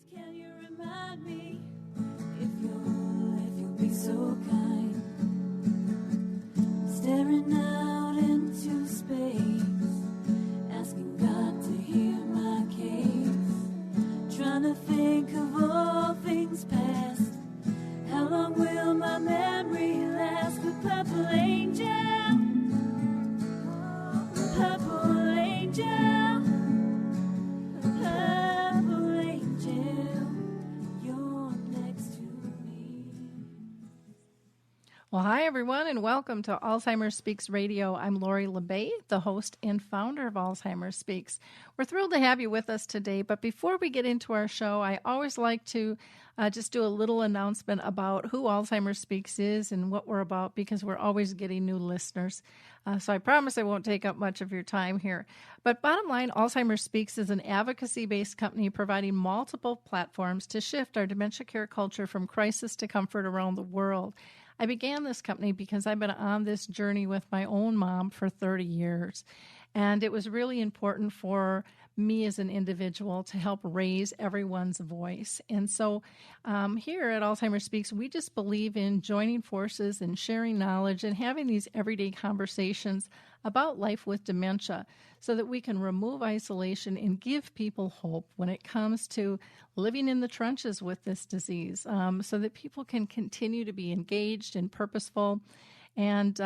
Can you remind me if you'll be so kind, staring out into space, asking God to hear my case, trying to think of all things past. How long will my memory last? The purple angel, purple angel, purple angel, you're next to me. Well, hi, everyone, and welcome to Alzheimer Speaks Radio. I'm Lori LeBay, the host and founder of Alzheimer Speaks. We're thrilled to have you with us today, but before we get into our show, I always like to just do a little announcement about who Alzheimer Speaks is and what we're about, because we're always getting new listeners. So I promise I won't take up much of your time here. But bottom line, Alzheimer Speaks is an advocacy-based company providing multiple platforms to shift our dementia care culture from crisis to comfort around the world. I began this company because I've been on this journey with my own mom for 30 years. And it was really important for me as an individual to help raise everyone's voice. And so here at Alzheimer Speaks, we just believe in joining forces and sharing knowledge and having these everyday conversations about life with dementia so that we can remove isolation and give people hope when it comes to living in the trenches with this disease, so that people can continue to be engaged and purposeful and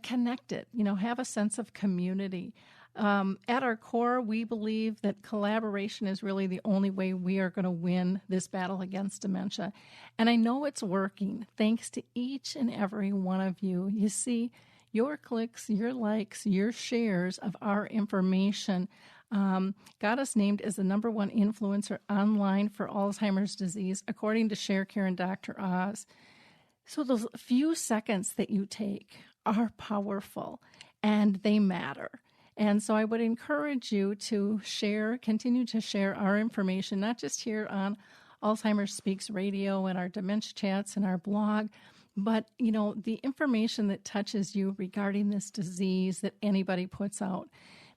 connected, have a sense of community. At our core, we believe that collaboration is really the only way we are going to win this battle against dementia. And I know it's working thanks to each and every one of you. You see, your clicks, your likes, your shares of our information got us named as the #1 influencer online for Alzheimer's disease, according to ShareCare and Dr. Oz. So those few seconds that you take are powerful and they matter. And so I would encourage you to continue to share our information, not just here on Alzheimer Speaks Radio and our dementia chats and our blog, but, the information that touches you regarding this disease that anybody puts out.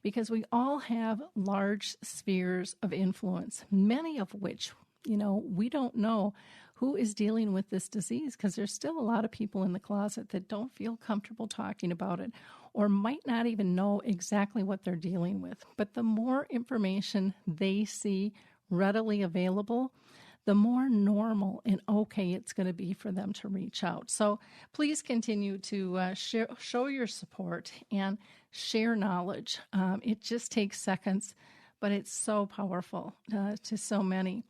Because we all have large spheres of influence, many of which, we don't know who is dealing with this disease, because there's still a lot of people in the closet that don't feel comfortable talking about it or might not even know exactly what they're dealing with. But the more information they see readily available, the more normal and okay it's going to be for them to reach out. So please continue to show your support and share knowledge. It just takes seconds, but it's so powerful to so many.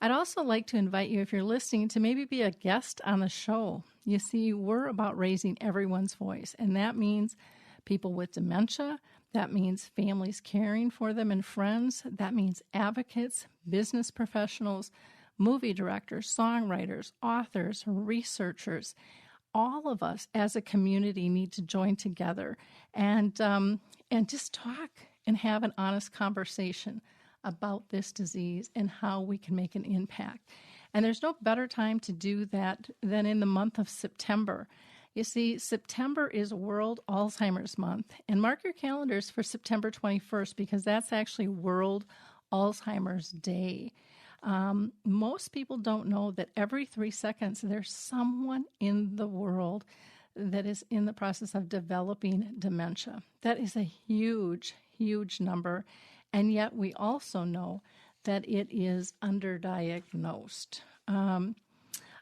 I'd also like to invite you, if you're listening, to maybe be a guest on the show. You see, we're about raising everyone's voice, and that means people with dementia. That means families caring for them and friends. That means advocates, business professionals, movie directors, songwriters, authors, researchers. All of us as a community need to join together and just talk and have an honest conversation about this disease and how we can make an impact. And there's no better time to do that than in the month of September. You see, September is World Alzheimer's Month, and mark your calendars for September 21st, because that's actually World Alzheimer's Day. Most people don't know that every 3 seconds there's someone in the world that is in the process of developing dementia. That is a huge, huge number, and yet we also know that it is underdiagnosed.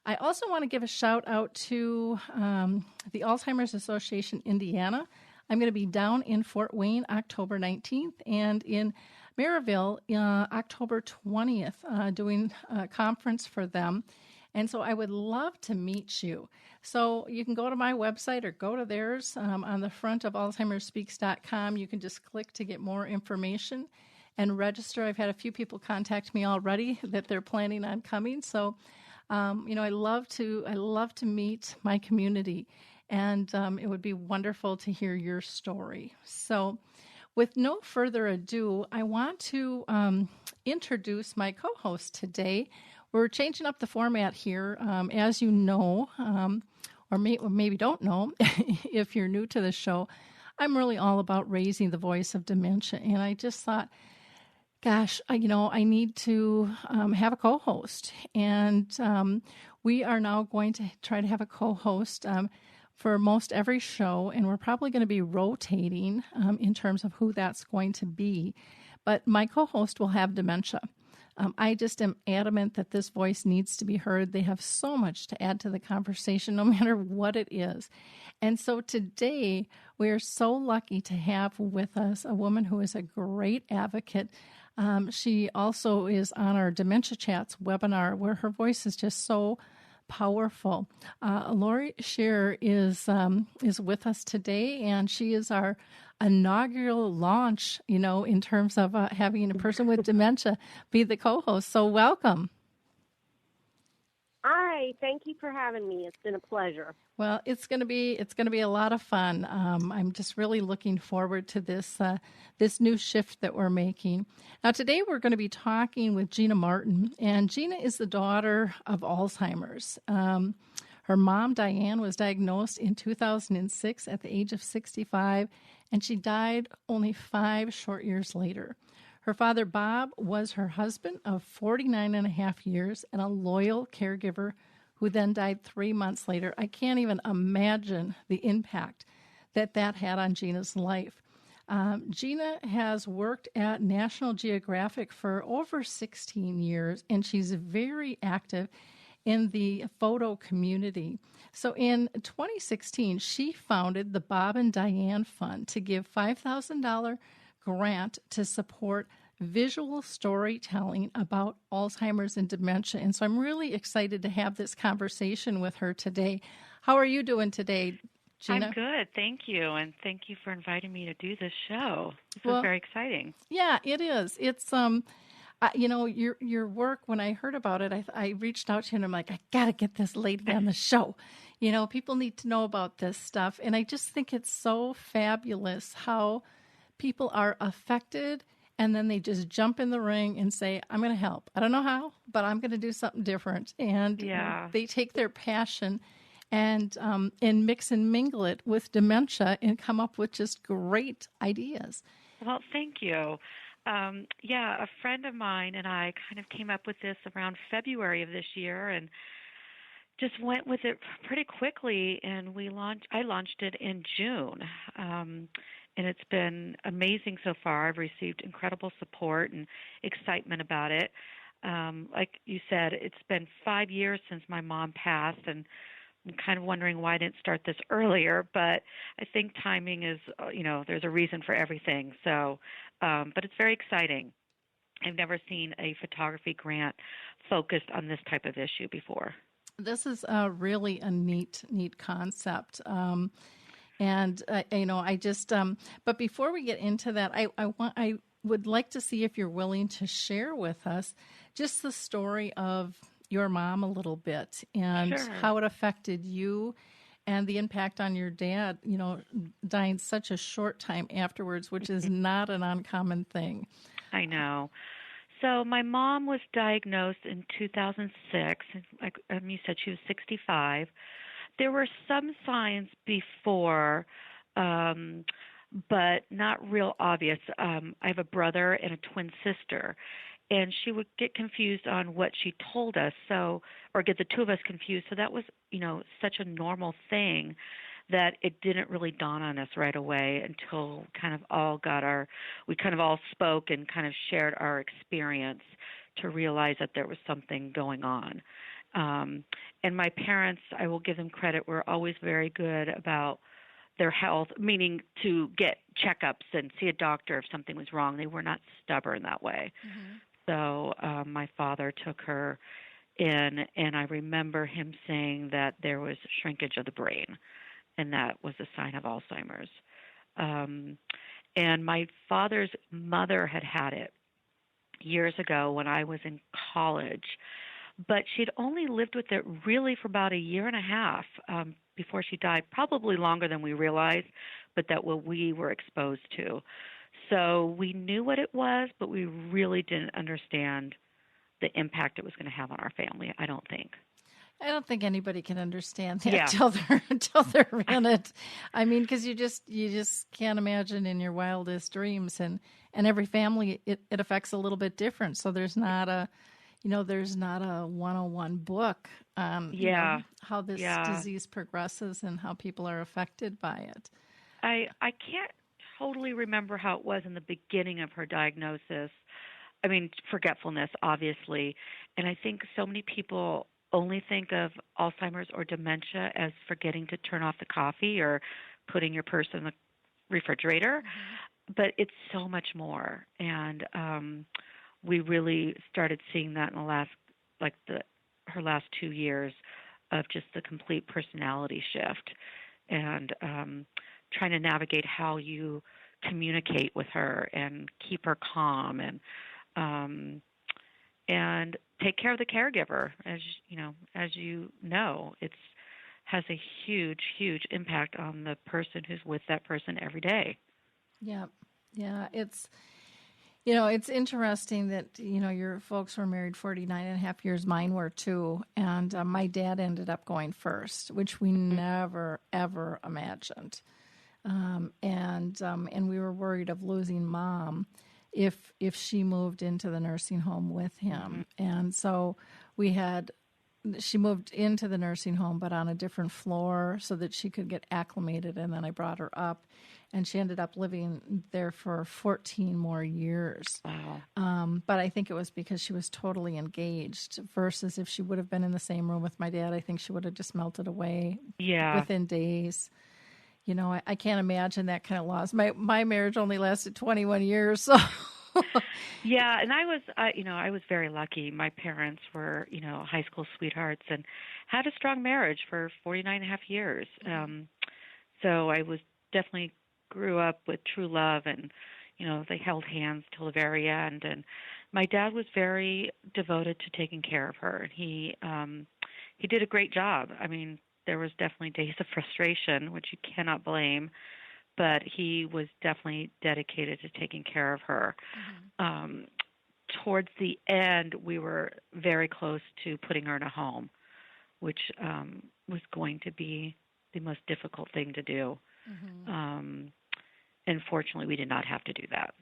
I also want to give a shout out to the Alzheimer's Association Indiana. I'm going to be down in Fort Wayne October 19th and in Maryville October 20th doing a conference for them. And so I would love to meet you. So you can go to my website or go to theirs on the front of alzheimerspeaks.com. You can just click to get more information and register. I've had a few people contact me already that they're planning on coming. So, I love to meet my community, and it would be wonderful to hear your story. So with no further ado, I want to introduce my co-host today. We're changing up the format here. As you know, or maybe don't know, if you're new to the show, I'm really all about raising the voice of dementia. And I just thought, gosh, I need to have a co-host. And we are now going to try to have a co-host for most every show. And we're probably going to be rotating in terms of who that's going to be. But my co-host will have dementia. I just am adamant that this voice needs to be heard. They have so much to add to the conversation, no matter what it is. And so today, we are so lucky to have with us a woman who is a great advocate. She also is on our Dementia Chats webinar, where her voice is just so powerful. Lori Shearer is with us today, and she is our inaugural launch, in terms of having a person with dementia be the co-host. So welcome. Hi, thank you for having me. It's been a pleasure. Well, it's going to be a lot of fun. I'm just really looking forward to this new shift that we're making. Now, today we're going to be talking with Gina Martin, and Gina is the daughter of Alzheimer's. Her mom, Diane, was diagnosed in 2006 at the age of 65, and she died only 5 short years later. Her father, Bob, was her husband of 49 and a half years and a loyal caregiver who then died 3 months later. I can't even imagine the impact that had on Gina's life. Gina has worked at National Geographic for over 16 years, and she's very active in the photo community. So in 2016, she founded the Bob and Diane Fund to give $5,000 grant to support visual storytelling about Alzheimer's and dementia. And so I'm really excited to have this conversation with her today. How are you doing today, Gina? I'm good, thank you, and thank you for inviting me to do this show. This is very exciting. Yeah, it is. It's your work. When I heard about it, I reached out to you and I'm like, I got to get this lady on the show. People need to know about this stuff, and I just think it's so fabulous how people are affected, and then they just jump in the ring and say, I'm going to help. I don't know how, but I'm going to do something different. And they take their passion and mix and mingle it with dementia and come up with just great ideas. Well, thank you. A friend of mine and I kind of came up with this around February of this year and just went with it pretty quickly, and I launched it in June. And it's been amazing so far. I've received incredible support and excitement about it. Like you said, it's been 5 years since my mom passed, and I'm kind of wondering why I didn't start this earlier, but I think timing is, there's a reason for everything. So, but it's very exciting. I've never seen a photography grant focused on this type of issue before. This is really a neat concept. But before we get into that, I would like to see if you're willing to share with us just the story of your mom a little bit and how it affected you and the impact on your dad, dying such a short time afterwards, which is not an uncommon thing. I know. So my mom was diagnosed in 2006. Like you said, she was 65. There were some signs before, but not real obvious. I have a brother and a twin sister, and she would get confused on what she told us, or get the two of us confused. So that was, such a normal thing that it didn't really dawn on us right away until we kind of all spoke and kind of shared our experience to realize that there was something going on. And my parents, I will give them credit, were always very good about their health, meaning to get checkups and see a doctor if something was wrong. They were not stubborn that way. Mm-hmm. So my father took her in, and I remember him saying that there was shrinkage of the brain, and that was a sign of Alzheimer's. And my father's mother had it years ago when I was in college, but she'd only lived with it really for about a year and a half before she died, probably longer than we realized, but that what we were exposed to. So we knew what it was, but we really didn't understand the impact it was going to have on our family, I don't think. I don't think anybody can understand that Yeah. until they're in it. I mean, because you just can't imagine in your wildest dreams, and every family it affects a little bit different. So there's not a 101 book on how this disease progresses and how people are affected by it. I can't totally remember how it was in the beginning of her diagnosis. I mean, forgetfulness, obviously. And I think so many people only think of Alzheimer's or dementia as forgetting to turn off the coffee or putting your purse in the refrigerator. Mm-hmm. But it's so much more. And we really started seeing that in the last, her last 2 years of just the complete personality shift and trying to navigate how you communicate with her and keep her calm and take care of the caregiver. As you know, it's has a huge impact on the person who's with that person every day. Yeah. It's interesting that, your folks were married 49 and a half years. Mine were too. And my dad ended up going first, which we never, ever imagined. And we were worried of losing Mom if she moved into the nursing home with him. Mm-hmm. And so she moved into the nursing home, but on a different floor so that she could get acclimated. And then I brought her up, and she ended up living there for 14 more years. Wow. But I think it was because she was totally engaged versus if she would have been in the same room with my dad, I think she would have just melted away within days. I can't imagine that kind of loss. My marriage only lasted 21 years, so. Yeah, and I was very lucky. My parents were, high school sweethearts and had a strong marriage for 49 and a half years. So I definitely grew up with true love, and, they held hands till the very end. And my dad was very devoted to taking care of her. He did a great job. I mean, there was definitely days of frustration, which you cannot blame, but he was definitely dedicated to taking care of her. Mm-hmm. Towards the end, we were very close to putting her in a home, which was going to be the most difficult thing to do. Mm-hmm. And fortunately, we did not have to do that.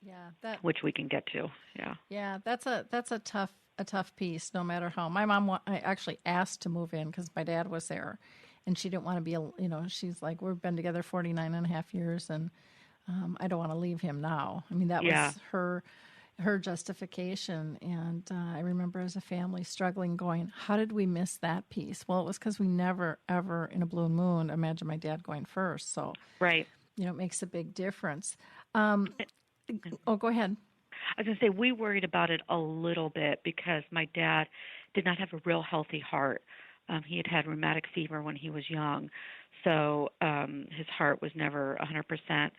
Yeah, which we can get to. Yeah, that's a tough piece. No matter how my mom, I actually asked to move in because my dad was there, and she didn't want to be. She's like, we've been together 49 and a half years, and I don't want to leave him now. I mean, that was her justification. And I remember as a family struggling, going, how did we miss that piece? Well, it was because we never ever in a blue moon imagined my dad going first. So right, it makes a big difference. Go ahead. I was going to say, we worried about it a little bit because my dad did not have a real healthy heart. He had rheumatic fever when he was young, so his heart was never 100%.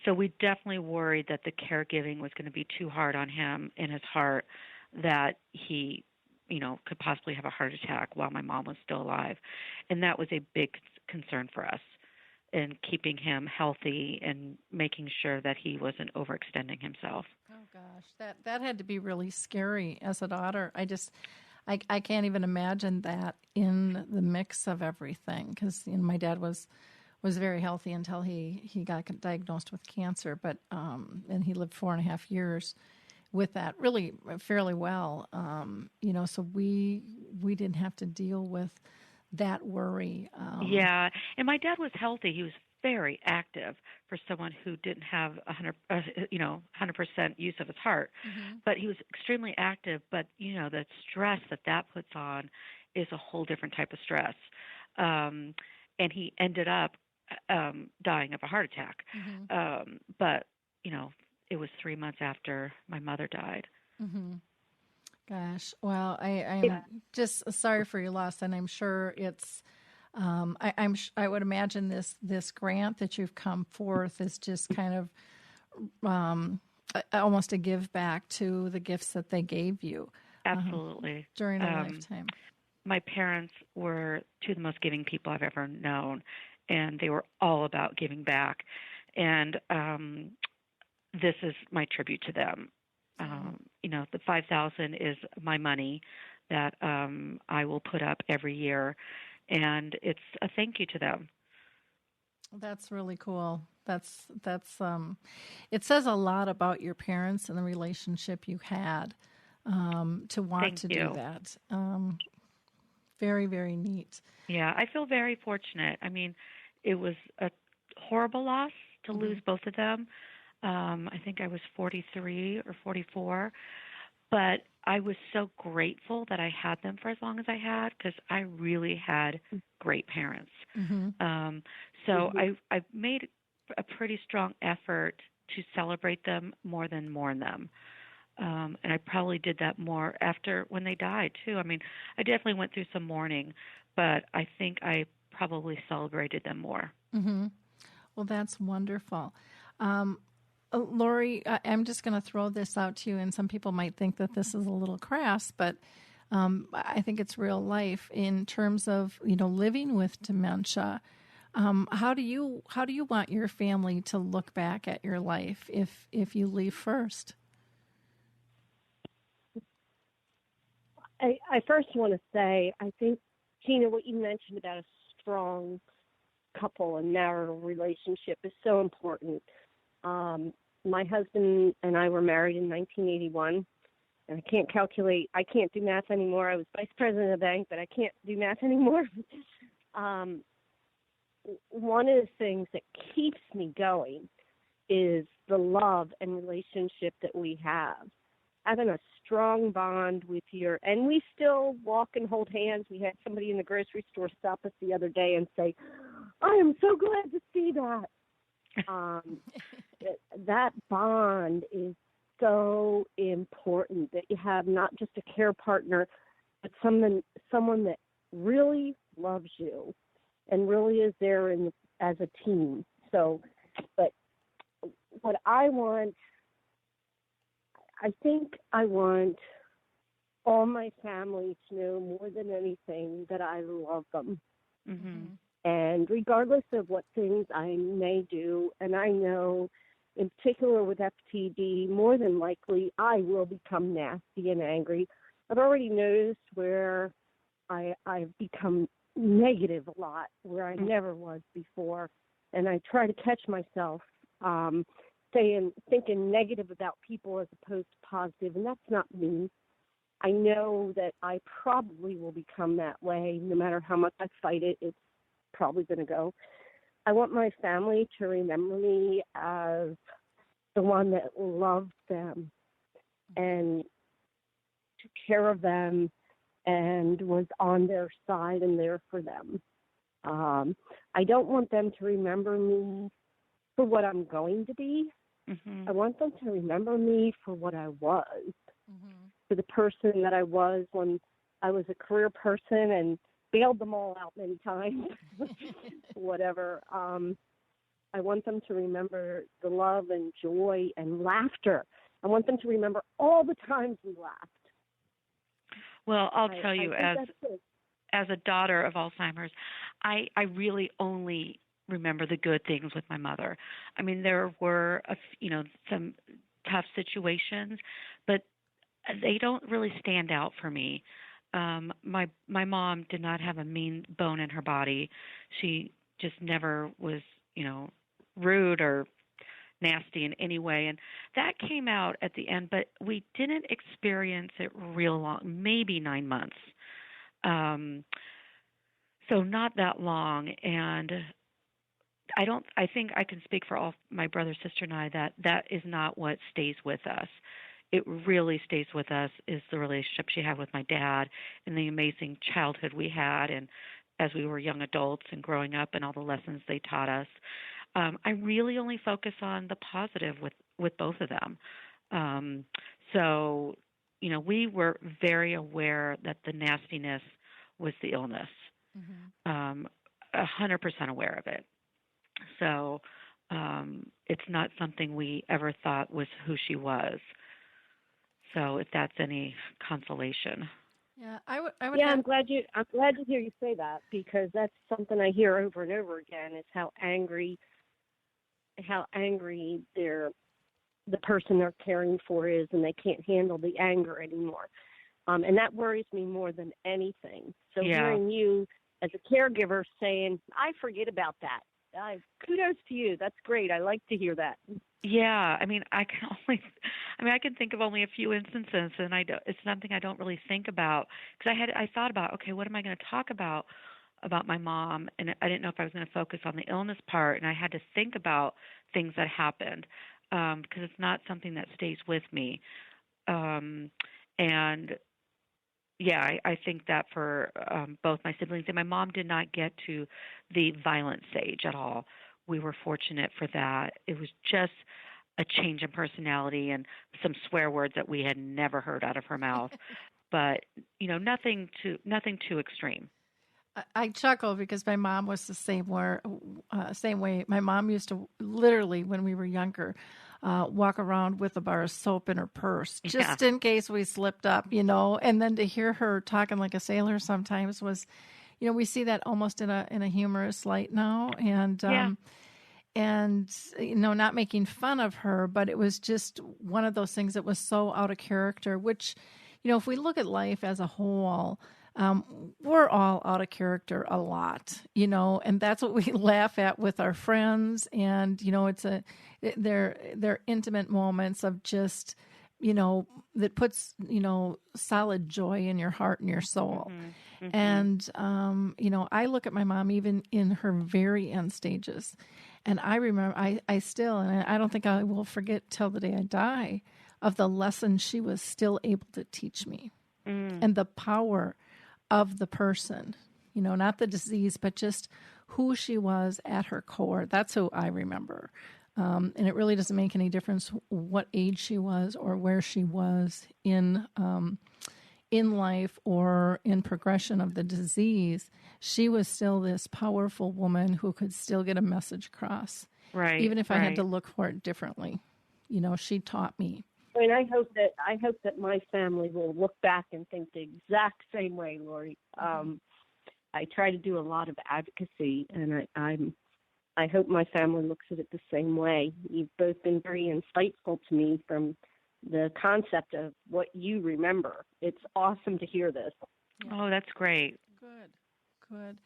So we definitely worried that the caregiving was going to be too hard on him and his heart, that he, could possibly have a heart attack while my mom was still alive. And that was a big concern for us, in keeping him healthy and making sure that he wasn't overextending himself. Oh gosh, that had to be really scary as a daughter. I can't even imagine that in the mix of everything, because my dad was very healthy until he got diagnosed with cancer, but and he lived 4.5 years with that, really fairly well. So we didn't have to deal with that worry. And my dad was healthy. He was very active for someone who didn't have 100% use of his heart. Mm-hmm. But he was extremely active. But the stress that puts on is a whole different type of stress. And he ended up dying of a heart attack. Mm-hmm. But it was 3 months after my mother died. Mm-hmm. Gosh, well, I'm just sorry for your loss, and I'm sure it's. I would imagine this grant that you've come forth is just kind of almost a give back to the gifts that they gave you. Absolutely. During a lifetime. My parents were two of the most giving people I've ever known, and they were all about giving back. And this is my tribute to them. The $5,000 is my money, that I will put up every year, and it's a thank you to them. That's really cool. That's it says a lot about your parents and the relationship you had to want Thank to you. do that. Very, very neat. Yeah, I feel very fortunate. I mean, it was a horrible loss to lose both of them. I think I was 43 or 44, but I was so grateful that I had them for as long as I had, because I really had great parents. So I made a pretty strong effort to celebrate them more than mourn them. And I probably did that more after when they died, too. I mean, I definitely went through some mourning, but I think I probably celebrated them more. Well, that's wonderful. Lori, I'm just going to throw this out to you, and some people might think that this is a little crass, but I think it's real life in terms of, living with dementia. How do you want your family to look back at your life if you leave first? I first want to say, I think, Gina, what you mentioned about a strong couple and marital relationship is so important. My husband and I were married in 1981, and I can't do math anymore. I was vice president of the bank, but I can't do math anymore. One of the things that keeps me going is the love and relationship that we have. Having a strong bond with and we still walk and hold hands. We had somebody in the grocery store stop us the other day and say, I am so glad to see that. That bond is so important, that you have not just a care partner, but someone that really loves you and really is there as a team. So, but what I think I want all my family to know more than anything that I love them. And regardless of what things I may do, and I know in particular with FTD, more than likely I will become nasty and angry. I've already noticed where I've become negative a lot, where I never was before. And I try to catch myself thinking negative about people as opposed to positive, and that's not me. I know that I probably will become that way. No matter how much I fight it, it's probably going to go. I want my family to remember me as the one that loved them and took care of them and was on their side and there for them. I don't want them to remember me for what I'm going to be. I want them to remember me for what I was, for the person that I was when I was a career person and bailed them all out many times, whatever. I want them to remember the love and joy and laughter. I want them to remember all the times we laughed. Well, I'll tell you, as a daughter of Alzheimer's, I really only remember the good things with my mother. I mean, there were some tough situations, but they don't really stand out for me. My mom did not have a mean bone in her body. She just never was, rude or nasty in any way, and that came out at the end. But we didn't experience it real long, maybe 9 months. So not that long, and I think I can speak for all my brother, sister, and I that is not what stays with us. It really stays with us is the relationship she had with my dad and the amazing childhood we had, and as we were young adults and growing up and all the lessons they taught us. I really only focus on the positive with both of them. So, we were very aware that the nastiness was the illness, 100% aware of it. So it's not something we ever thought was who she was. So if that's any consolation. Yeah, I would. I'm glad to hear you say that, because that's something I hear over and over again, is how angry the person they're caring for is, and they can't handle the anger anymore. And that worries me more than anything. So Yeah. hearing you as a caregiver saying, I forget about that. Kudos to you. That's great. I like to hear that. Yeah, I mean, I can think of only a few instances, and it's something I don't really think about because I thought about, okay, what am I going to talk about my mom, and I didn't know if I was going to focus on the illness part, and I had to think about things that happened because it's not something that stays with me, and yeah, I think that for both my siblings and my mom did not get to the violent stage at all. We were fortunate for that. It was just a change in personality and some swear words that we had never heard out of her mouth, but nothing too extreme. I chuckle because my mom was the same way. My mom used to literally, when we were younger, walk around with a bar of soap in her purse, just in case we slipped up, And then to hear her talking like a sailor sometimes was, we see that almost in a humorous light now, and not making fun of her, but it was just one of those things that was so out of character. Which, if we look at life as a whole. We're all out of character a lot, and that's what we laugh at with our friends. And, they're intimate moments of just, that puts, solid joy in your heart and your soul. Mm-hmm. Mm-hmm. And, I look at my mom even in her very end stages. And I remember, I still, and I don't think I will forget till the day I die, of the lessons she was still able to teach me and the power of the person, not the disease, but just who she was at her core. That's who I remember. And it really doesn't make any difference what age she was or where she was in life or in progression of the disease. She was still this powerful woman who could still get a message across. Right. Even if I had to look for it differently. She taught me. And I hope that my family will look back and think the exact same way, Lori. I try to do a lot of advocacy, and I hope my family looks at it the same way. You've both been very insightful to me from the concept of what you remember. It's awesome to hear this. Oh, that's great. Good.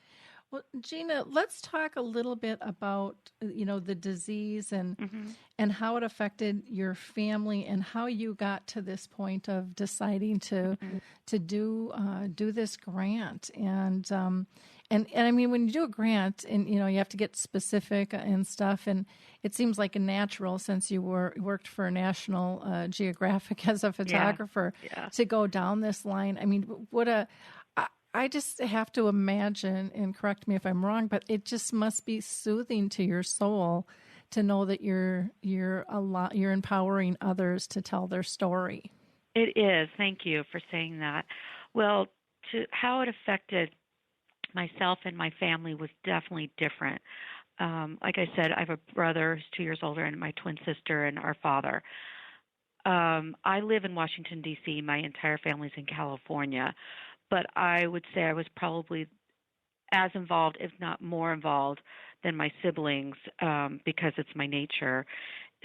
Well, Gina, let's talk a little bit about, the disease and how it affected your family and how you got to this point of deciding to do this grant. And I mean, when you do a grant and, you have to get specific and stuff, and it seems like a natural since you worked for National Geographic as a photographer to go down this line. I mean, I just have to imagine, and correct me if I'm wrong, but it just must be soothing to your soul to know that you're empowering others to tell their story. It is. Thank you for saying that. Well, how it affected myself and my family was definitely different. Like I said, I have a brother who's 2 years older and my twin sister and our father. I live in Washington, D.C. My entire family's in California. But I would say I was probably as involved, if not more involved, than my siblings because it's my nature.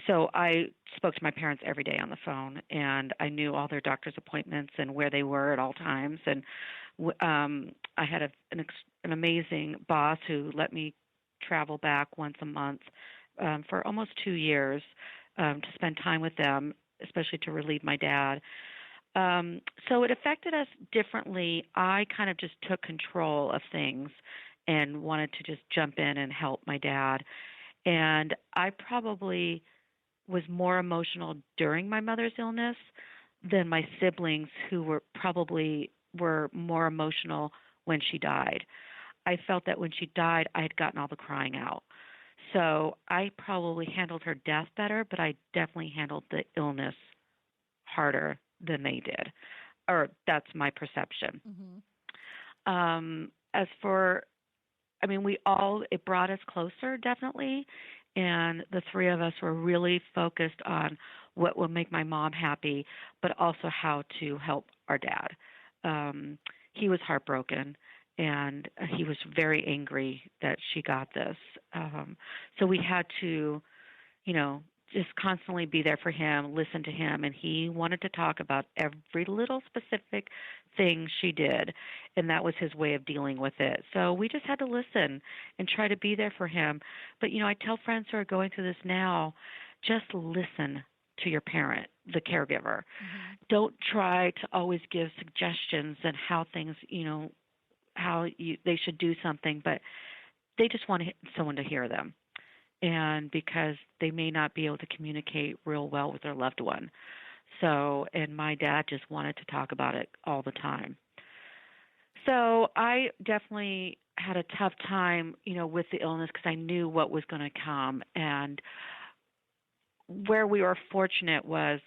So I spoke to my parents every day on the phone, and I knew all their doctor's appointments and where they were at all times. And I had an amazing boss who let me travel back once a month for almost 2 years to spend time with them, especially to relieve my dad. So it affected us differently. I kind of just took control of things and wanted to just jump in and help my dad. And I probably was more emotional during my mother's illness than my siblings, who were more emotional when she died. I felt that when she died, I had gotten all the crying out. So I probably handled her death better, but I definitely handled the illness harder than they did, or that's my perception. As for, I mean, it brought us closer, definitely, and the three of us were really focused on what will make my mom happy, but also how to help our dad. He was heartbroken, and he was very angry that she got this. So we had to, just constantly be there for him, listen to him, and he wanted to talk about every little specific thing she did, and that was his way of dealing with it. So we just had to listen and try to be there for him. But, I tell friends who are going through this now, just listen to your parent, the caregiver. Mm-hmm. Don't try to always give suggestions and how things, they should do something, but they just want someone to hear them. And because they may not be able to communicate real well with their loved one. So, and my dad just wanted to talk about it all the time. So I definitely had a tough time, with the illness because I knew what was going to come. And where we were fortunate was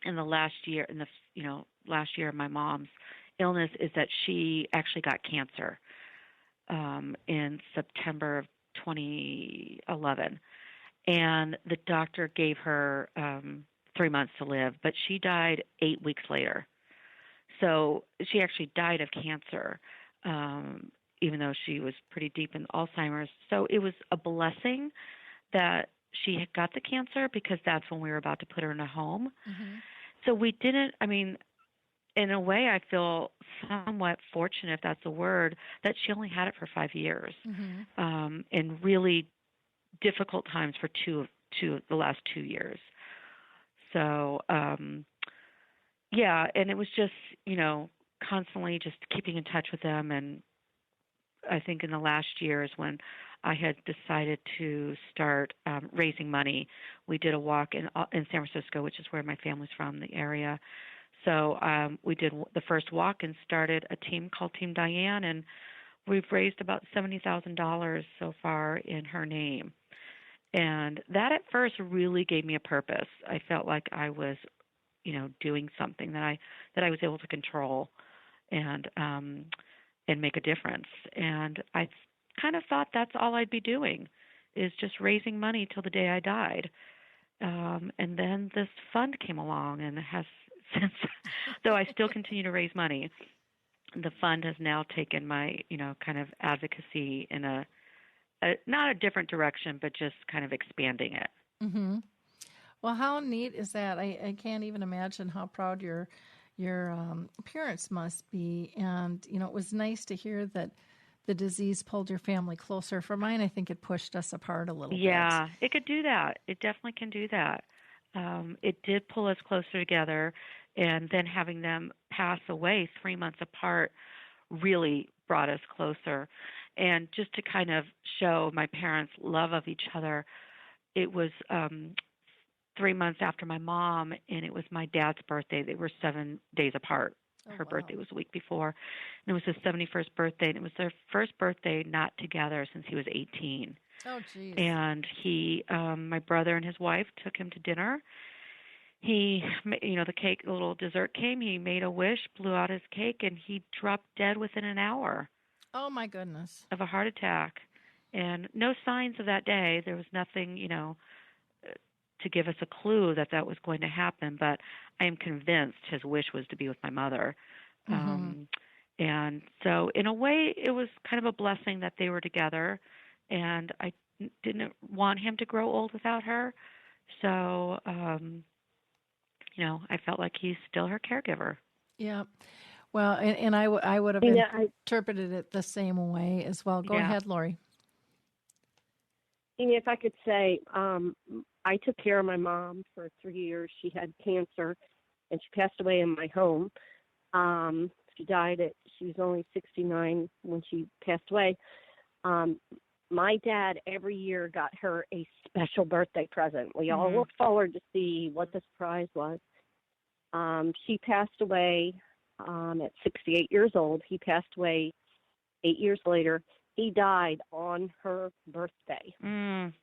in the last year, last year of my mom's illness, is that she actually got cancer in September of 2011, and the doctor gave her 3 months to live, but she died 8 weeks later. So she actually died of cancer, even though she was pretty deep in Alzheimer's. So it was a blessing that she had got the cancer, because that's when we were about to put her in a home. Mm-hmm. So we didn't, in a way, I feel somewhat fortunate, if that's a word, that she only had it for 5 years, mm-hmm. In really difficult times for the last 2 years. So, and it was just, constantly just keeping in touch with them. And I think in the last year is when I had decided to start raising money. We did a walk in San Francisco, which is where my family's from, the area. So we did the first walk and started a team called Team Diane, and we've raised about $70,000 so far in her name. And that at first really gave me a purpose. I felt like I was, doing something that I was able to control and make a difference. And I kind of thought that's all I'd be doing, is just raising money till the day I died. And then this fund came along, and it has since, though I still continue to raise money, the fund has now taken my, kind of advocacy in a not a different direction, but just kind of expanding it. Mm-hmm. Well, how neat is that? I can't even imagine how proud your parents must be. And, it was nice to hear that the disease pulled your family closer. For mine, I think it pushed us apart a little bit. Yeah, it could do that. It definitely can do that. It did pull us closer together, and then having them pass away 3 months apart really brought us closer. And just to kind of show my parents' love of each other, it was 3 months after my mom, and it was my dad's birthday. They were 7 days apart. Her birthday was a week before, and it was his 71st birthday, and it was their first birthday not together since he was 18. Oh, geez. And he, my brother and his wife took him to dinner. He, the cake, the little dessert came. He made a wish, blew out his cake, and he dropped dead within an hour. Oh, my goodness. Of a heart attack. And no signs of that day. There was nothing, to give us a clue that was going to happen. But I am convinced his wish was to be with my mother. Mm-hmm. And so in a way, it was kind of a blessing that they were together. And I didn't want him to grow old without her. So, I felt like he's still her caregiver. Yeah. Well, and I would have interpreted it the same way as well. Go ahead, Lori. If I could say, I took care of my mom for 3 years. She had cancer, and she passed away in my home. She was only 69 when she passed away. My dad every year got her a special birthday present. We all looked forward to see what the surprise was. She passed away at 68 years old. He passed away 8 years later. He died on her birthday. Mm.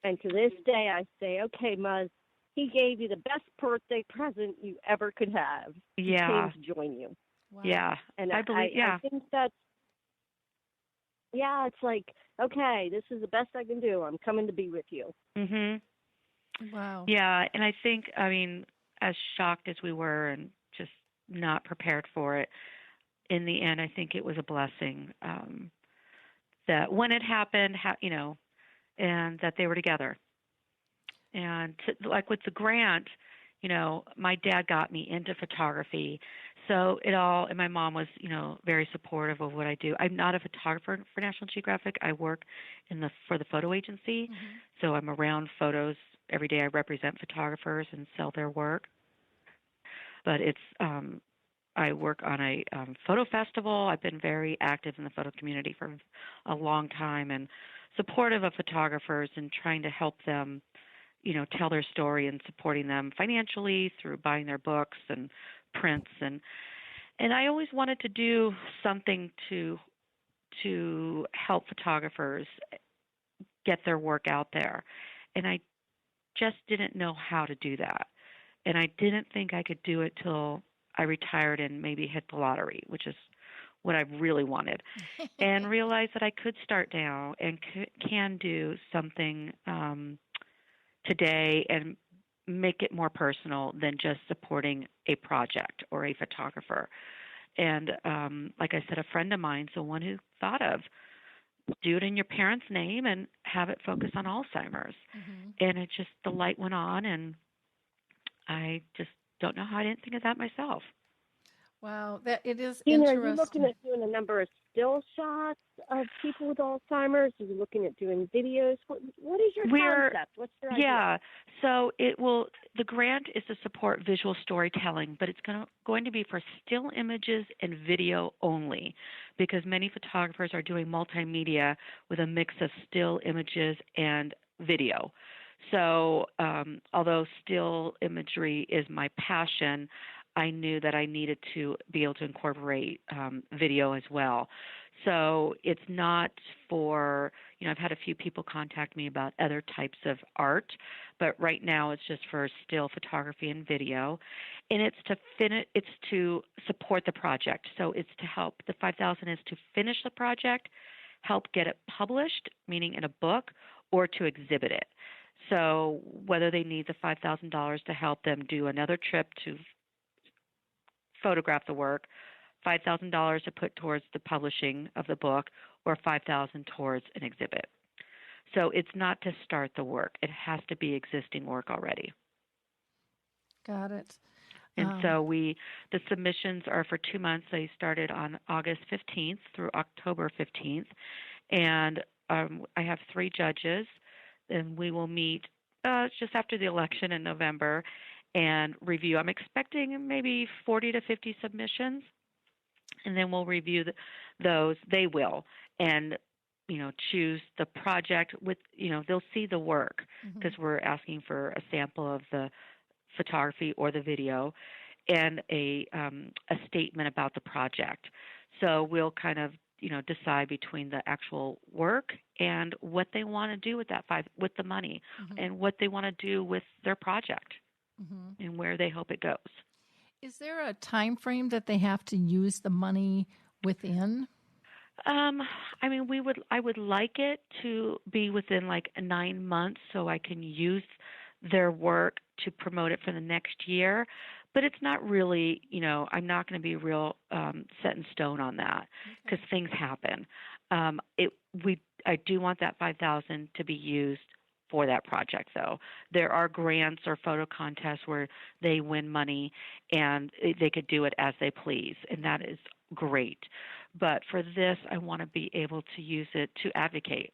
And to this day, I say, okay, Muzz, he gave you the best birthday present you ever could have. Yeah. He came to join you. Wow. Yeah. And I think that's, it's like, okay, this is the best I can do. I'm coming to be with you. Mm-hmm. Wow. Yeah, and I think, as shocked as we were and just not prepared for it, in the end, I think it was a blessing that when it happened, and that they were together. And like with the grant, my dad got me into photography. So and my mom was, very supportive of what I do. I'm not a photographer for National Geographic. I work for the photo agency. Mm-hmm. So I'm around photos every day. I represent photographers and sell their work. But I work on a photo festival. I've been very active in the photo community for a long time and supportive of photographers and trying to help them, tell their story and supporting them financially through buying their books and prints. And I always wanted to do something to help photographers get their work out there. And I just didn't know how to do that. And I didn't think I could do it till I retired and maybe hit the lottery, which is what I really wanted, and realized that I could start now and can do something today and make it more personal than just supporting a project or a photographer. And like I said, a friend of mine, so one who thought of, do it in your parents' name and have it focus on Alzheimer's. Mm-hmm. And it just, the light went on, and I just don't know how I didn't think of that myself. Wow, that it is Gina, interesting. are you looking at doing a number of still shots of people with Alzheimer's? Are you looking at doing videos? What is your concept? What's your idea? Yeah, so the grant is to support visual storytelling, but it's going to be for still images and video only, because many photographers are doing multimedia with a mix of still images and video. So although still imagery is my passion, I knew that I needed to be able to incorporate video as well. So it's not for, I've had a few people contact me about other types of art, but right now it's just for still photography and video. And it's to support the project. So it's to help. The $5,000 is to finish the project, help get it published, meaning in a book, or to exhibit it. So whether they need the $5,000 to help them do another trip to photograph the work, $5,000 to put towards the publishing of the book, or $5,000 towards an exhibit. So it's not to start the work. It has to be existing work already. Got it. And so the submissions are for 2 months. They started on August 15th through October 15th. And I have 3 judges, and we will meet just after the election in November and review. I'm expecting maybe 40 to 50 submissions, and then we'll review those. They will, and choose the project with, they'll see the work, because we're asking for a sample of the photography or the video and a statement about the project. So we'll kind of decide between the actual work and what they want to do with with the money, and what they want to do with their project. And where they hope it goes. Is there a time frame that they have to use the money within? I would like it to be within like 9 months, so I can use their work to promote it for the next year. But it's not really, I'm not going to be real set in stone on that, because things happen. I do want that $5,000 to be used for that project, though. There are grants or photo contests where they win money and they could do it as they please, and that is great. But for this, I want to be able to use it to advocate.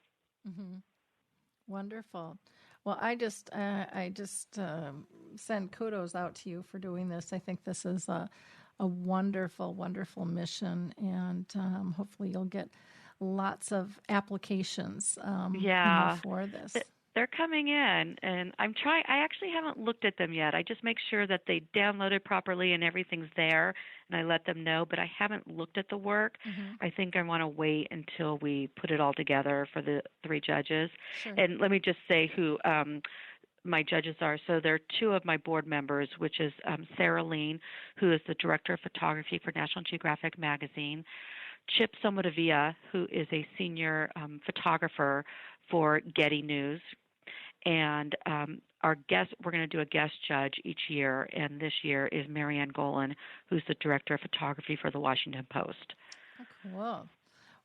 Wonderful. Well, I just send kudos out to you for doing this. I think this is a wonderful, wonderful mission, and hopefully you'll get lots of applications for this. They're coming in, and I actually haven't looked at them yet. I just make sure that they downloaded properly and everything's there, and I let them know, but I haven't looked at the work. I think I want to wait until we put it all together for the 3 judges. Sure. And let me just say who my judges are. So there are 2 of my board members, which is Sarah Lean, who is the director of photography for National Geographic magazine, Chip Somodavia, who is a senior photographer for Getty News. And our guest, we're going to do a guest judge each year, and this year is Marianne Golan, who's the director of photography for the Washington Post. Oh, cool.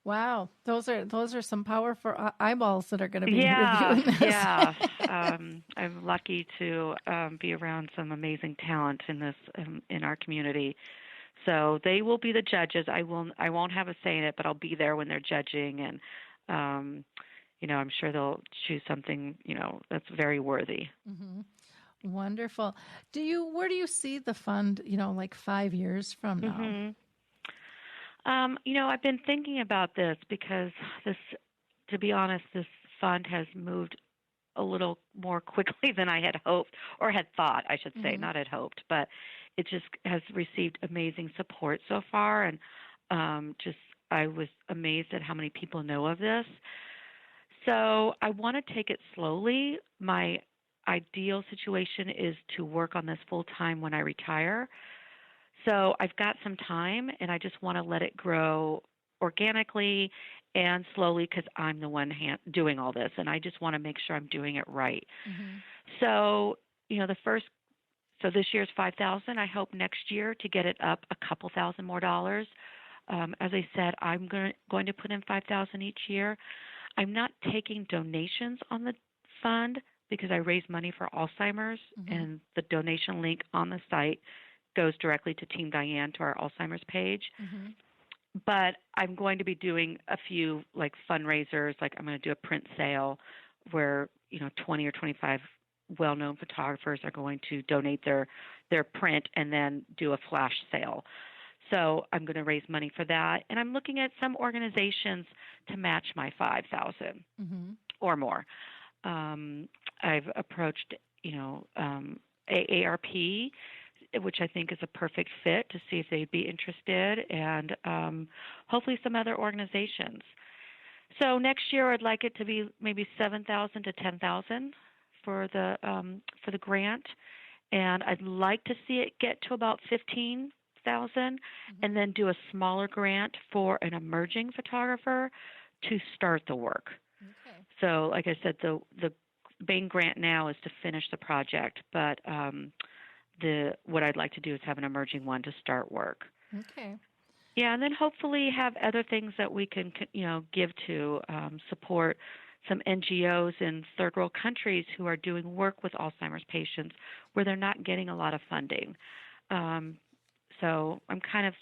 Wow, those are some powerful eyeballs that are going to be Yeah, reviewing this. yeah. I'm lucky to be around some amazing talent in this in our community. So they will be the judges. I won't have a say in it, but I'll be there when they're judging, and I'm sure they'll choose something that's very worthy. Mm-hmm. Wonderful. Where do you see the fund, like 5 years from now? Mm-hmm. I've been thinking about this because to be honest, this fund has moved a little more quickly than I had hoped, or had thought, I should say, not had hoped, but it just has received amazing support so far, and I was amazed at how many people know of this. So I want to take it slowly. My ideal situation is to work on this full time when I retire. So I've got some time, and I just want to let it grow organically and slowly because I'm the one doing all this, and I just want to make sure I'm doing it right. Mm-hmm. So, so this year's $5,000. I hope next year to get it up a couple thousand more dollars. As I said, I'm going to put in $5,000 each year. I'm not taking donations on the fund because I raise money for Alzheimer's, and the donation link on the site goes directly to Team Diane, to our Alzheimer's page. Mm-hmm. But I'm going to be doing a few like fundraisers, like I'm going to do a print sale where 20 or 25 well-known photographers are going to donate their print and then do a flash sale. So I'm going to raise money for that, and I'm looking at some organizations to match my $5,000 or more. I've approached AARP, which I think is a perfect fit, to see if they'd be interested, and hopefully some other organizations. So next year I'd like it to be maybe $7,000 to $10,000 for the grant, and I'd like to see it get to about $15,000, and then do a smaller grant for an emerging photographer to start the work. Okay. So, like I said, the main grant now is to finish the project, but what I'd like to do is have an emerging one to start work. Okay. Yeah, and then hopefully have other things that we can, give to support some NGOs in third world countries who are doing work with Alzheimer's patients where they're not getting a lot of funding. So I'm kind of,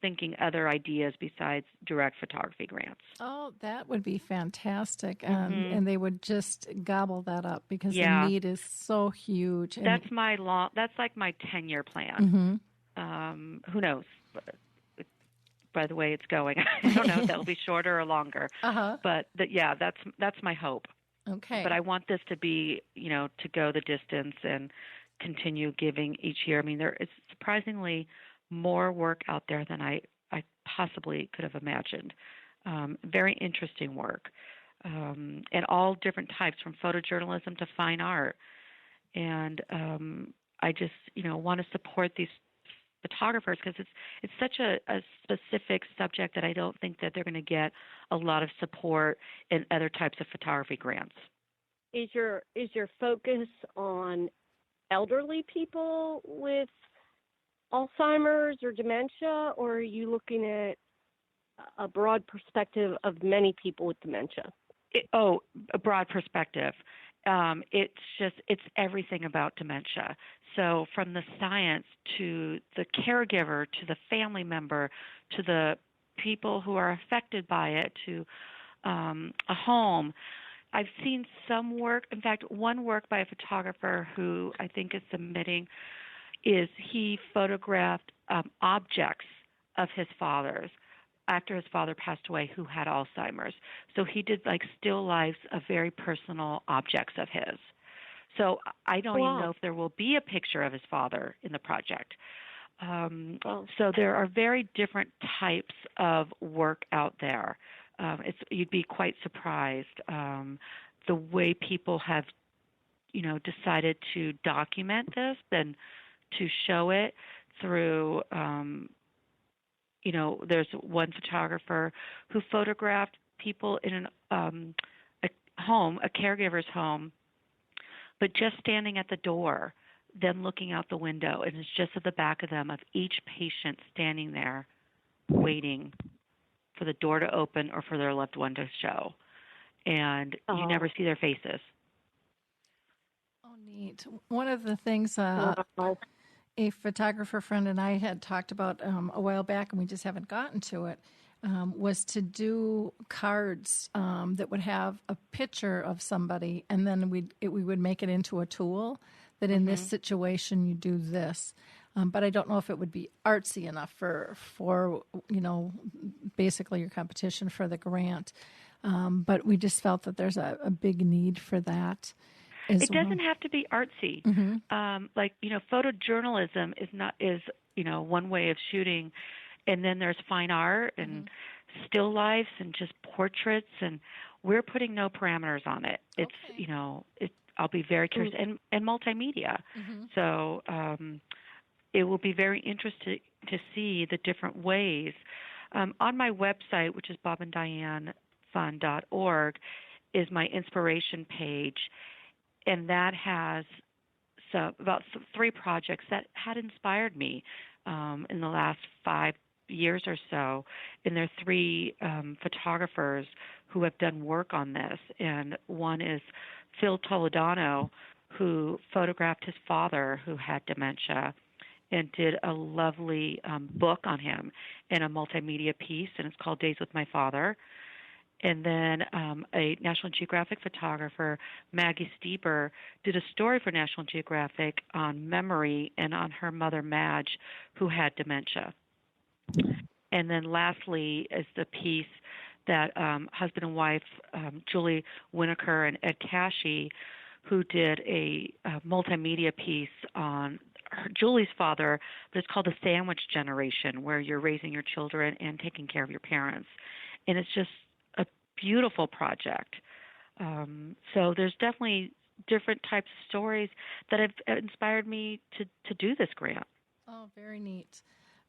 thinking other ideas besides direct photography grants. Oh, that would be fantastic. And they would just gobble that up because the need is so huge. And that's like my 10-year plan. Who knows? By the way it's going, I don't know if that'll be shorter or longer. But that's my hope. Okay. But I want this to be, to go the distance and continue giving each year. I mean, there is surprisingly more work out there than I possibly could have imagined. Very interesting work, and all different types, from photojournalism to fine art. And I just, want to support these photographers because it's such a specific subject that I don't think that they're going to get a lot of support in other types of photography grants. Is your focus on elderly people with Alzheimer's or dementia, or are you looking at a broad perspective of many people with dementia? A broad perspective. It's everything about dementia. So from the science to the caregiver to the family member to the people who are affected by it to a home. I've seen some work, in fact, one work by a photographer who I think is submitting is he photographed objects of his father's after his father passed away who had Alzheimer's. So he did like still lifes of very personal objects of his. So I don't even know if there will be a picture of his father in the project. So there are very different types of work out there. You'd be quite surprised the way people have, decided to document this and to show it through. There's one photographer who photographed people in a home, a caregiver's home, but just standing at the door, then looking out the window, and it's just at the back of them of each patient standing there waiting for the door to open or for their loved one to show. And you never see their faces. Oh, neat. One of the things a photographer friend and I had talked about a while back, and we just haven't gotten to it, was to do cards that would have a picture of somebody, and then we would make it into a tool that in this situation you do this. But I don't know if it would be artsy enough for basically your competition for the grant. But we just felt that there's a big need for that. It doesn't have to be artsy. Photojournalism is one way of shooting, and then there's fine art and still lifes and just portraits, and we're putting no parameters on it. It's I'll be very curious, and multimedia. So it will be very interesting to see the different ways. On my website, which is bobanddianefund.org, is my inspiration page. And that has about 3 projects that had inspired me in the last 5 years or so. And there are 3 photographers who have done work on this. And one is Phil Toledano, who photographed his father who had dementia and did a lovely book on him in a multimedia piece, and it's called Days with My Father. And then a National Geographic photographer, Maggie Stieber, did a story for National Geographic on memory and on her mother, Madge, who had dementia. And then lastly is the piece that husband and wife, Julie Winokur and Ed Cashy, who did a multimedia piece on Julie's father, but it's called The Sandwich Generation, where you're raising your children and taking care of your parents. And it's just a beautiful project. So there's definitely different types of stories that have inspired me to do this grant. Oh, very neat.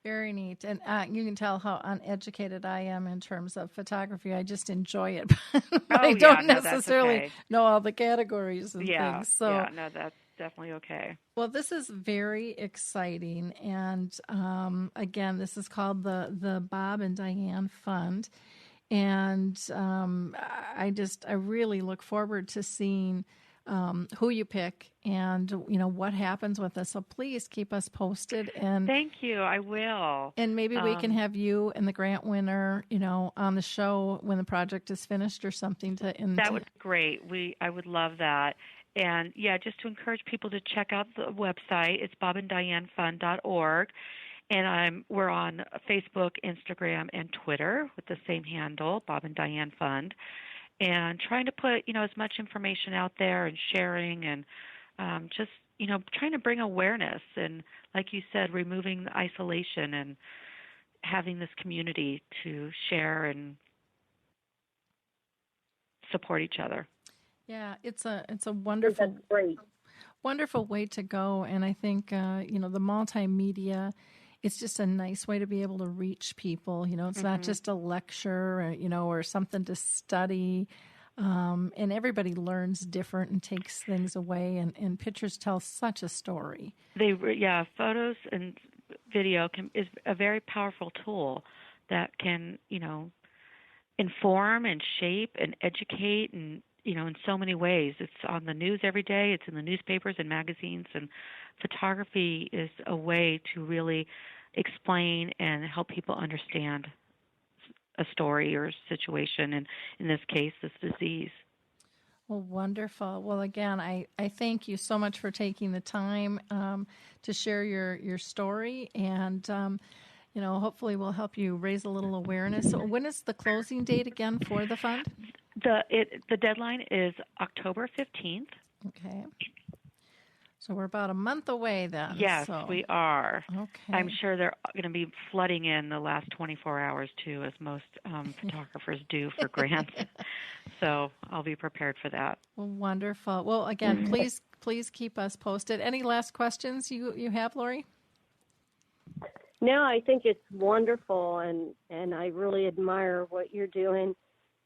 Very neat. And you can tell how uneducated I am in terms of photography. I just enjoy it. But I don't necessarily know all the categories and things. So, that's definitely okay. Well, this is very exciting. And again, this is called the Bob and Diane Fund. And I really look forward to seeing who you pick and what happens with this. So please keep us posted. And thank you. I will. And maybe we can have you and the grant winner, on the show when the project is finished or something. That would be great. I would love that. And just to encourage people to check out the website. It's bobanddianefund.org. And we're on Facebook, Instagram, and Twitter with the same handle, Bob and Diane Fund. And trying to put, as much information out there and sharing and just, trying to bring awareness and, like you said, removing the isolation and having this community to share and support each other. Yeah, it's a wonderful, wonderful way to go. And I think, the multimedia, it's just a nice way to be able to reach people. It's not just a lecture, or something to study. And everybody learns different and takes things away. And pictures tell such a story. Photos and video is a very powerful tool that can, inform and shape and educate and, in so many ways. It's on the news every day. It's in the newspapers and magazines. And photography is a way to really explain and help people understand a story or situation, and in this case, this disease. Well, wonderful. Well, again, I thank you so much for taking the time to share your story, and hopefully we'll help you raise a little awareness. So when is the closing date again for the fund? The deadline is October 15th. Okay. So we're about a month away then. Yes, we are. Okay. I'm sure they're going to be flooding in the last 24 hours, too, as most photographers do for grants. So I'll be prepared for that. Well, wonderful. Well, again, please keep us posted. Any last questions you have, Lori? No, I think it's wonderful, and I really admire what you're doing.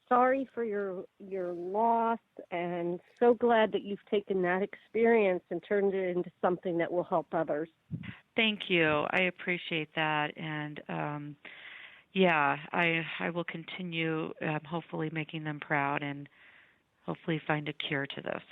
Sorry for your loss, and so glad that you've taken that experience and turned it into something that will help others. Thank you. I appreciate that. And, yeah, I will continue hopefully making them proud and hopefully find a cure to this.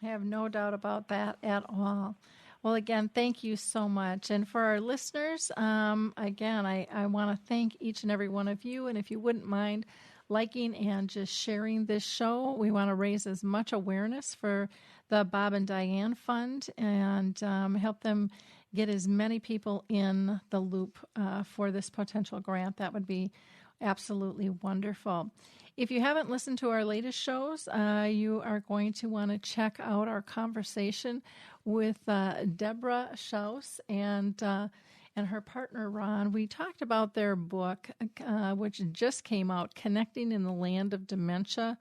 I have no doubt about that at all. Well, again, thank you so much. And for our listeners, again, I want to thank each and every one of you. And if you wouldn't mind liking and just sharing this show, we want to raise as much awareness for the Bob and Diane Fund and help them get as many people in the loop for this potential grant. That would be absolutely wonderful. If you haven't listened to our latest shows, you are going to want to check out our conversation with Deborah Schaus and her partner, Ron. We talked about their book, which just came out, Connecting in the Land of Dementia.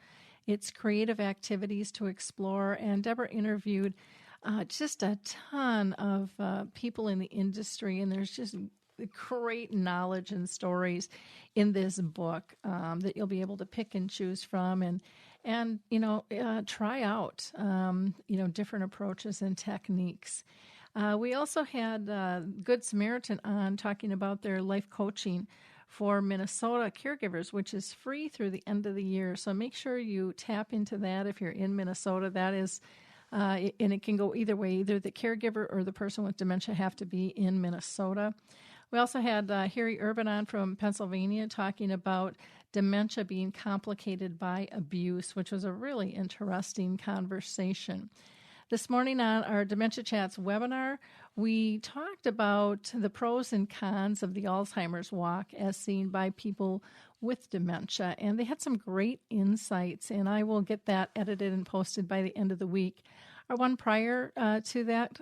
It's creative activities to explore. And Deborah interviewed just a ton of people in the industry, and there's just great knowledge and stories in this book that you'll be able to pick and choose from and try out different approaches and techniques. We also had Good Samaritan on talking about their life coaching for Minnesota caregivers, which is free through the end of the year. So make sure you tap into that if you're in Minnesota. That is and it can go either way. Either the caregiver or the person with dementia have to be in Minnesota. We also had Harry Urban on from Pennsylvania talking about dementia being complicated by abuse, which was a really interesting conversation. This morning on our Dementia Chats webinar, we talked about the pros and cons of the Alzheimer's walk as seen by people with dementia, and they had some great insights, and I will get that edited and posted by the end of the week. Our one prior to that,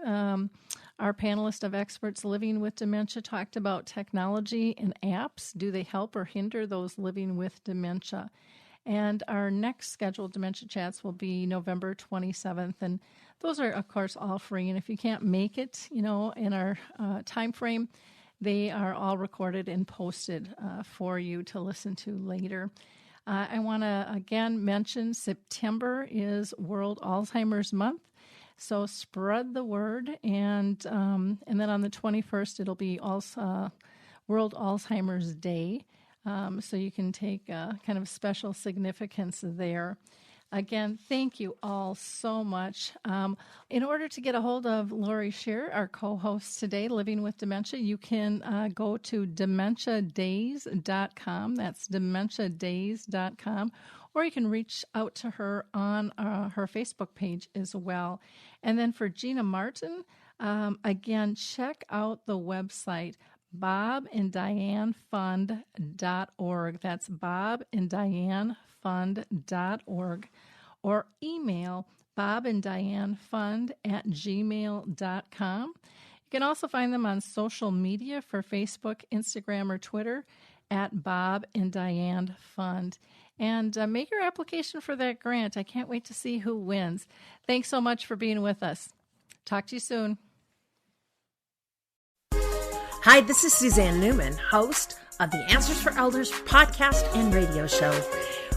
our panelist of experts living with dementia talked about technology and apps. Do they help or hinder those living with dementia? And our next scheduled Dementia Chats will be November 27th, and those are, of course, all free. And if you can't make it, in our time frame, they are all recorded and posted for you to listen to later. I want to, again, mention September is World Alzheimer's Month, so spread the word. And then on the 21st, it'll be also World Alzheimer's Day. So you can take kind of special significance there. Again, thank you all so much. In order to get a hold of Lori Shear, our co-host today, Living with Dementia, you can go to dementiadays.com. That's dementiadays.com. Or you can reach out to her on her Facebook page as well. And then for Gina Martin, again, check out the website, bobanddianefund.org. That's bobanddianefund.org. Or email bobanddianefund@gmail.com. You can also find them on social media for Facebook, Instagram, or Twitter at Bob and Diane Fund. And make your application for that grant. I can't wait to see who wins. Thanks so much for being with us. Talk to you soon. Hi, this is Suzanne Newman, host of the Answers for Elders podcast and radio show.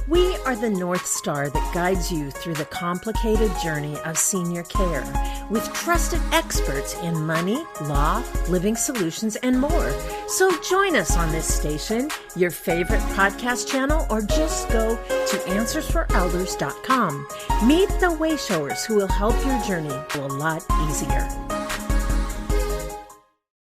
We are the North Star that guides you through the complicated journey of senior care with trusted experts in money, law, living solutions, and more. So join us on this station, your favorite podcast channel, or just go to AnswersForElders.com. Meet the wayshowers who will help your journey a lot easier.